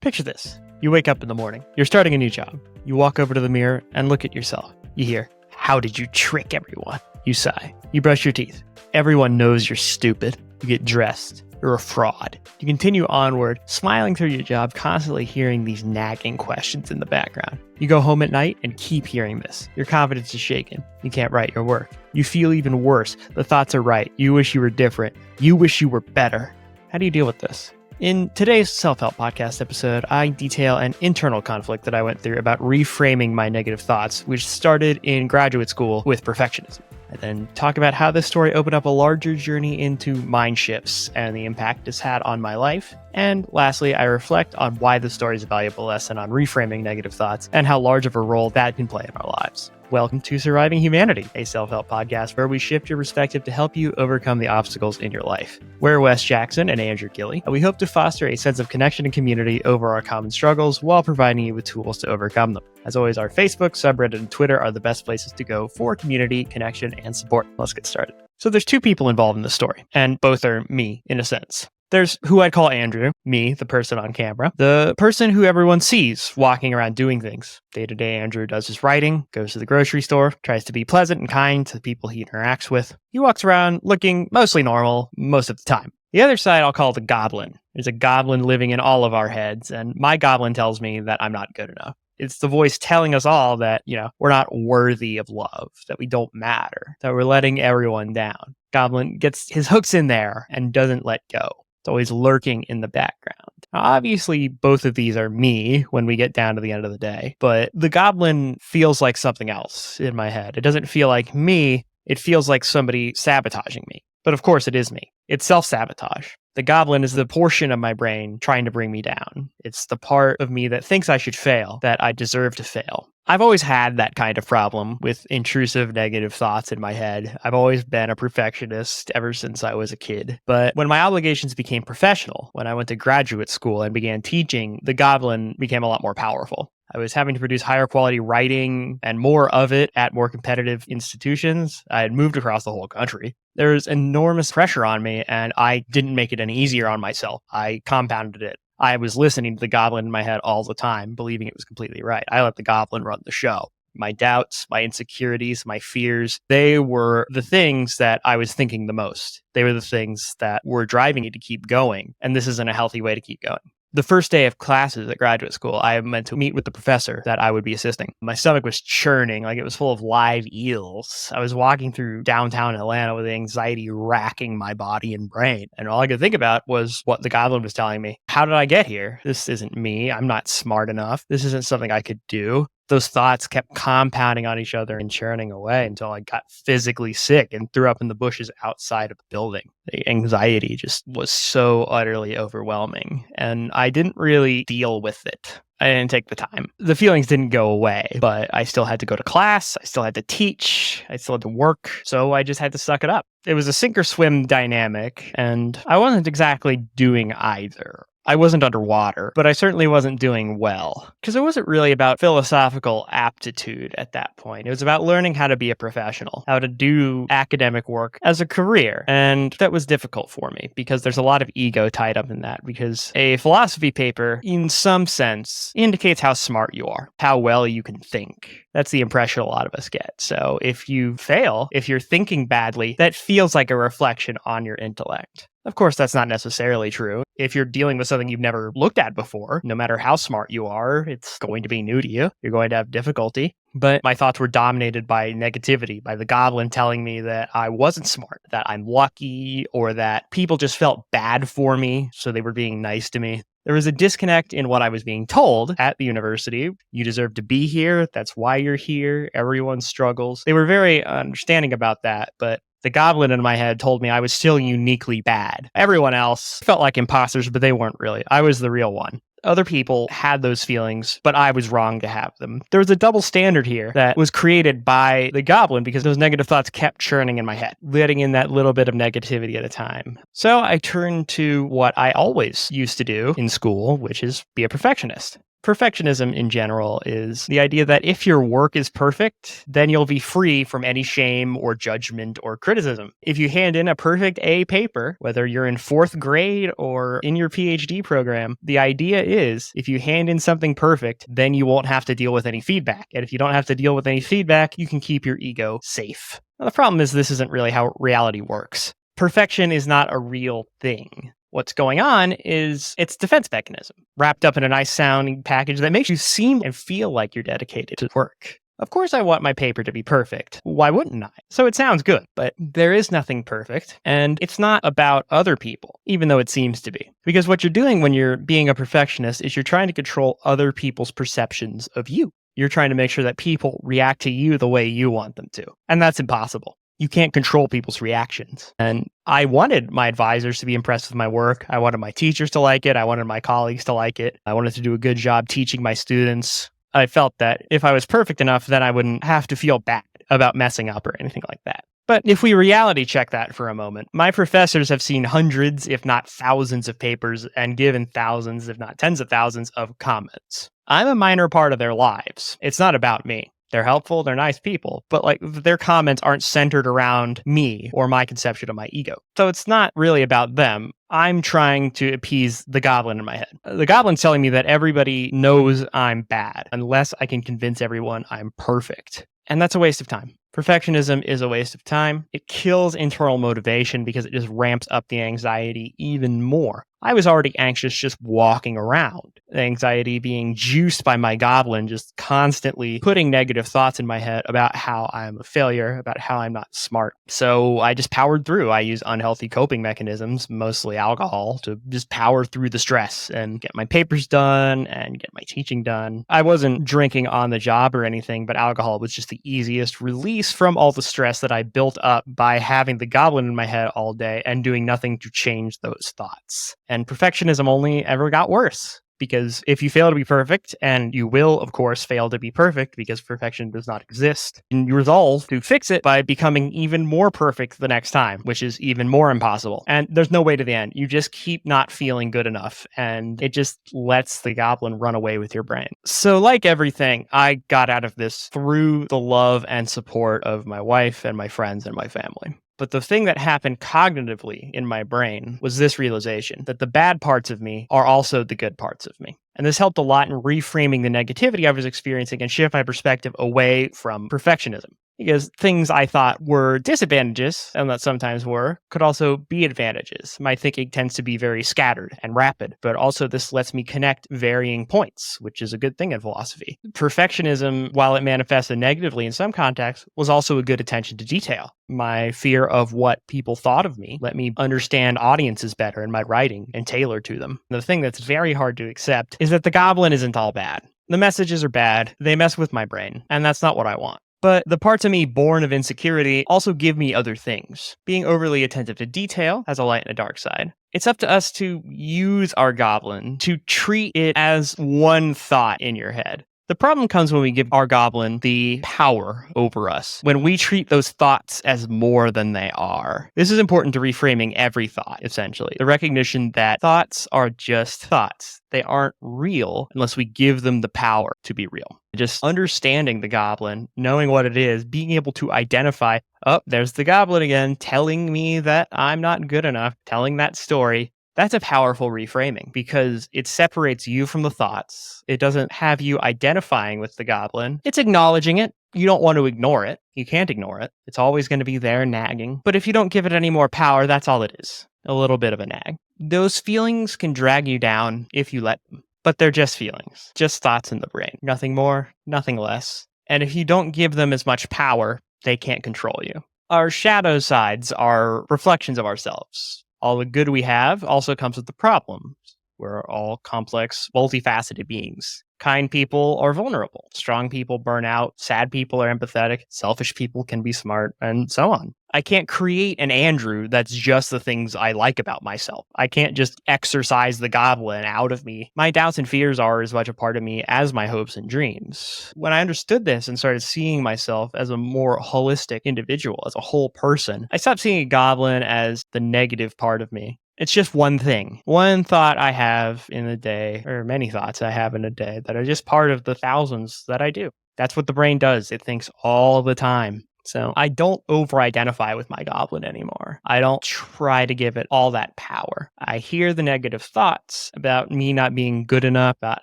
Picture this. You wake up in the morning. You're starting a new job. You walk over to the mirror and look at yourself. You hear, "How did you trick everyone?" You sigh. You brush your teeth. Everyone knows you're stupid. You get dressed. You're a fraud. You continue onward, smiling through your job, constantly hearing these nagging questions in the background. You go home at night and keep hearing this. Your confidence is shaken. You can't write your work. You feel even worse. The thoughts are right. You wish you were different. You wish you were better. How do you deal with this? In today's self-help podcast episode, I detail an internal conflict that I went through about reframing my negative thoughts, which started in graduate school with perfectionism. I then talk about how this story opened up a larger journey into mind shifts and the impact it's had on my life. And lastly, I reflect on why the story is a valuable lesson on reframing negative thoughts and how large of a role that can play in our lives. Welcome to Surviving Humanity, a self-help podcast where we shift your perspective to help you overcome the obstacles in your life. We're Wes Jackson and Andrew Gilley, and we hope to foster a sense of connection and community over our common struggles while providing you with tools to overcome them. As always, our Facebook, subreddit, and Twitter are the best places to go for community, connection, and support. Let's get started. So there's two people involved in the story, and both are me, in a sense. There's who I'd call Andrew, me, the person on camera, the person who everyone sees walking around doing things. Day to day, Andrew does his writing, goes to the grocery store, tries to be pleasant and kind to the people he interacts with. He walks around looking mostly normal most of the time. The other side I'll call the goblin. There's a goblin living in all of our heads, and my goblin tells me that I'm not good enough. It's the voice telling us all that, we're not worthy of love, that we don't matter, that we're letting everyone down. Goblin gets his hooks in there and doesn't let go. It's always lurking in the background. Now, obviously, both of these are me when we get down to the end of the day, but the goblin feels like something else in my head. It doesn't feel like me. It feels like somebody sabotaging me. But of course, it is me. It's self-sabotage. The goblin is the portion of my brain trying to bring me down. It's the part of me that thinks I should fail, that I deserve to fail. I've always had that kind of problem with intrusive negative thoughts in my head. I've always been a perfectionist ever since I was a kid. But when my obligations became professional, when I went to graduate school and began teaching, the goblin became a lot more powerful. I was having to produce higher quality writing and more of it at more competitive institutions. I had moved across the whole country. There was enormous pressure on me, and I didn't make it any easier on myself. I compounded it. I was listening to the goblin in my head all the time, believing it was completely right. I let the goblin run the show. My doubts, my insecurities, my fears, they were the things that I was thinking the most. They were the things that were driving me to keep going, and this isn't a healthy way to keep going. The first day of classes at graduate school, I meant to meet with the professor that I would be assisting. My stomach was churning like it was full of live eels. I was walking through downtown Atlanta with anxiety racking my body and brain. And all I could think about was what the goblin was telling me. How did I get here? This isn't me. I'm not smart enough. This isn't something I could do. Those thoughts kept compounding on each other and churning away until I got physically sick and threw up in the bushes outside of the building. The anxiety just was so utterly overwhelming, and I didn't really deal with it. I didn't take the time. The feelings didn't go away, but I still had to go to class. I still had to teach. I still had to work. So I just had to suck it up. It was a sink or swim dynamic, and I wasn't exactly doing either. I wasn't underwater, but I certainly wasn't doing well, because it wasn't really about philosophical aptitude at that point. It was about learning how to be a professional, how to do academic work as a career. And that was difficult for me because there's a lot of ego tied up in that, because a philosophy paper, in some sense, indicates how smart you are, how well you can think. That's the impression a lot of us get. So if you fail, if you're thinking badly, that feels like a reflection on your intellect. Of course, that's not necessarily true. If you're dealing with something you've never looked at before, no matter how smart you are, it's going to be new to you. You're going to have difficulty. But my thoughts were dominated by negativity, by the goblin telling me that I wasn't smart, that I'm lucky, or that people just felt bad for me, so they were being nice to me. There was a disconnect in what I was being told at the university. You deserve to be here. That's why you're here. Everyone struggles. They were very understanding about that, but the goblin in my head told me I was still uniquely bad. Everyone else felt like imposters, but they weren't really. I was the real one. Other people had those feelings, but I was wrong to have them. There was a double standard here that was created by the goblin because those negative thoughts kept churning in my head, letting in that little bit of negativity at a time. So I turned to what I always used to do in school, which is be a perfectionist. Perfectionism in general is the idea that if your work is perfect, then you'll be free from any shame or judgment or criticism. If you hand in a perfect A paper, whether you're in fourth grade or in your PhD program, the idea is if you hand in something perfect, then you won't have to deal with any feedback. And if you don't have to deal with any feedback, you can keep your ego safe. Now, the problem is this isn't really how reality works. Perfection is not a real thing. What's going on is it's defense mechanism wrapped up in a nice sounding package that makes you seem and feel like you're dedicated to work. Of course, I want my paper to be perfect. Why wouldn't I? So it sounds good, but there is nothing perfect, and it's not about other people, even though it seems to be. Because what you're doing when you're being a perfectionist is you're trying to control other people's perceptions of you. You're trying to make sure that people react to you the way you want them to, and that's impossible. You can't control people's reactions. And I wanted my advisors to be impressed with my work. I wanted my teachers to like it. I wanted my colleagues to like it. I wanted to do a good job teaching my students. I felt that if I was perfect enough, then I wouldn't have to feel bad about messing up or anything like that. But if we reality check that for a moment, my professors have seen hundreds, if not thousands of papers and given thousands, if not tens of thousands of comments. I'm a minor part of their lives. It's not about me. They're helpful, they're nice people, but their comments aren't centered around me or my conception of my ego. So it's not really about them. I'm trying to appease the goblin in my head. The goblin's telling me that everybody knows I'm bad unless I can convince everyone I'm perfect. And that's a waste of time. Perfectionism is a waste of time. It kills internal motivation because it just ramps up the anxiety even more. I was already anxious just walking around. The anxiety being juiced by my goblin, just constantly putting negative thoughts in my head about how I'm a failure, about how I'm not smart. So I just powered through. I use unhealthy coping mechanisms, mostly alcohol, to just power through the stress and get my papers done and get my teaching done. I wasn't drinking on the job or anything, but alcohol was just the easiest release from all the stress that I built up by having the goblin in my head all day and doing nothing to change those thoughts. And perfectionism only ever got worse. Because if you fail to be perfect, and you will, of course, fail to be perfect because perfection does not exist, and you resolve to fix it by becoming even more perfect the next time, which is even more impossible. And there's no way to the end. You just keep not feeling good enough, and it just lets the goblin run away with your brain. So like everything, I got out of this through the love and support of my wife and my friends and my family. But the thing that happened cognitively in my brain was this realization that the bad parts of me are also the good parts of me. And this helped a lot in reframing the negativity I was experiencing and shift my perspective away from perfectionism. Because things I thought were disadvantages, and that sometimes were, could also be advantages. My thinking tends to be very scattered and rapid, but also this lets me connect varying points, which is a good thing in philosophy. Perfectionism, while it manifested negatively in some contexts, was also a good attention to detail. My fear of what people thought of me let me understand audiences better in my writing and tailor to them. The thing that's very hard to accept is that the goblin isn't all bad. The messages are bad, they mess with my brain, and that's not what I want. But the parts of me born of insecurity also give me other things. Being overly attentive to detail has a light and a dark side. It's up to us to use our goblin, to treat it as one thought in your head. The problem comes when we give our goblin the power over us, when we treat those thoughts as more than they are. This is important to reframing every thought, essentially. The recognition that thoughts are just thoughts. They aren't real unless we give them the power to be real. Just understanding the goblin, knowing what it is, being able to identify, oh, there's the goblin again, telling me that I'm not good enough, telling that story. That's a powerful reframing because it separates you from the thoughts. It doesn't have you identifying with the goblin. It's acknowledging it. You don't want to ignore it. You can't ignore it. It's always going to be there nagging. But if you don't give it any more power, that's all it is. A little bit of a nag. Those feelings can drag you down if you let them. But they're just feelings, just thoughts in the brain. Nothing more, nothing less. And if you don't give them as much power, they can't control you. Our shadow sides are reflections of ourselves. All the good we have also comes with the problems. We're all complex, multifaceted beings. Kind people are vulnerable. Strong people burn out. Sad people are empathetic. Selfish people can be smart, and so on. I can't create an Andrew that's just the things I like about myself. I can't just exercise the goblin out of me. My doubts and fears are as much a part of me as my hopes and dreams. When I understood this and started seeing myself as a more holistic individual, as a whole person, I stopped seeing a goblin as the negative part of me It's just one thing, one thought I have in a day, or many thoughts I have in a day that are just part of the thousands that I do. That's what the brain does. It thinks all the time. So I don't over-identify with my goblin anymore. I don't try to give it all that power. I hear the negative thoughts about me not being good enough, about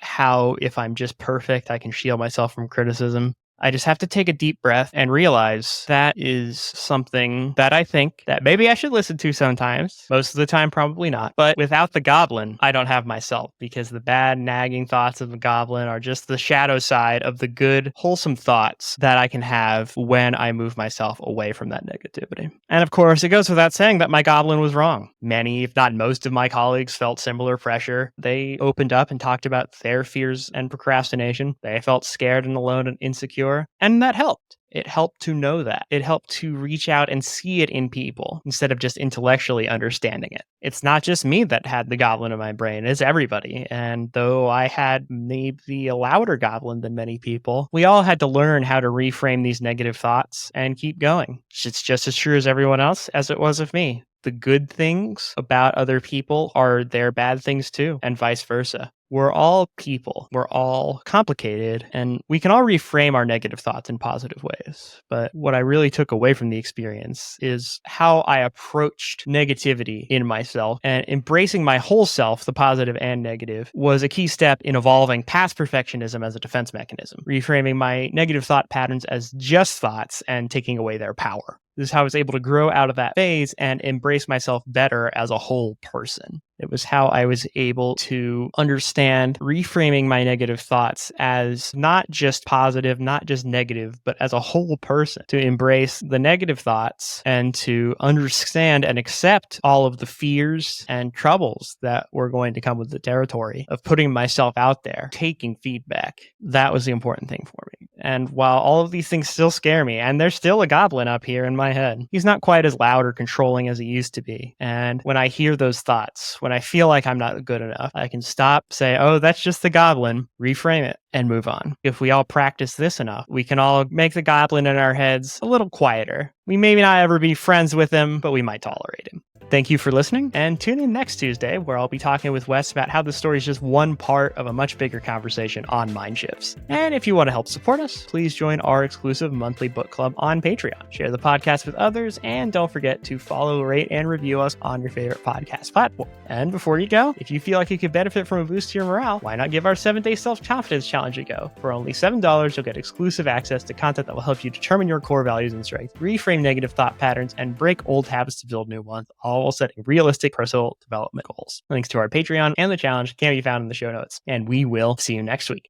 how if I'm just perfect, I can shield myself from criticism. I just have to take a deep breath and realize that is something that I think that maybe I should listen to sometimes. Most of the time, probably not. But without the goblin, I don't have myself, because the bad, nagging thoughts of the goblin are just the shadow side of the good, wholesome thoughts that I can have when I move myself away from that negativity. And of course, it goes without saying that my goblin was wrong. Many, if not most of my colleagues felt similar pressure. They opened up and talked about their fears and procrastination. They felt scared and alone and insecure. And that helped. It helped to know that. It helped to reach out and see it in people instead of just intellectually understanding it. It's not just me that had the goblin in my brain, it's everybody. And though I had maybe a louder goblin than many people, we all had to learn how to reframe these negative thoughts and keep going. It's just as true as everyone else as it was of me. The good things about other people are their bad things too, and vice versa. We're all people. We're all complicated, and we can all reframe our negative thoughts in positive ways. But what I really took away from the experience is how I approached negativity in myself, and embracing my whole self, the positive and negative, was a key step in evolving past perfectionism as a defense mechanism, reframing my negative thought patterns as just thoughts and taking away their power. This is how I was able to grow out of that phase and embrace myself better as a whole person. It was how I was able to understand reframing my negative thoughts as not just positive, not just negative, but as a whole person, to embrace the negative thoughts and to understand and accept all of the fears and troubles that were going to come with the territory of putting myself out there, taking feedback. That was the important thing for me. And while all of these things still scare me, and there's still a goblin up here in my head, he's not quite as loud or controlling as he used to be. And when I hear those thoughts, when I feel like I'm not good enough, I can stop, say, oh, that's just the goblin, reframe it, and move on. If we all practice this enough, we can all make the goblin in our heads a little quieter. We may not ever be friends with him, but we might tolerate him. Thank you for listening, and tune in next Tuesday, where I'll be talking with Wes about how the story is just one part of a much bigger conversation on mind shifts. And if you want to help support us, please join our exclusive monthly book club on Patreon. Share the podcast with others, and don't forget to follow, rate, and review us on your favorite podcast platform. And before you go, if you feel like you could benefit from a boost to your morale, why not give our 7-day self-confidence challenge a go? For only $7, you'll get exclusive access to content that will help you determine your core values and strengths, reframe negative thought patterns, and break old habits to build new ones, all while setting realistic personal development goals. Links to our Patreon and the challenge can be found in the show notes. And we will see you next week.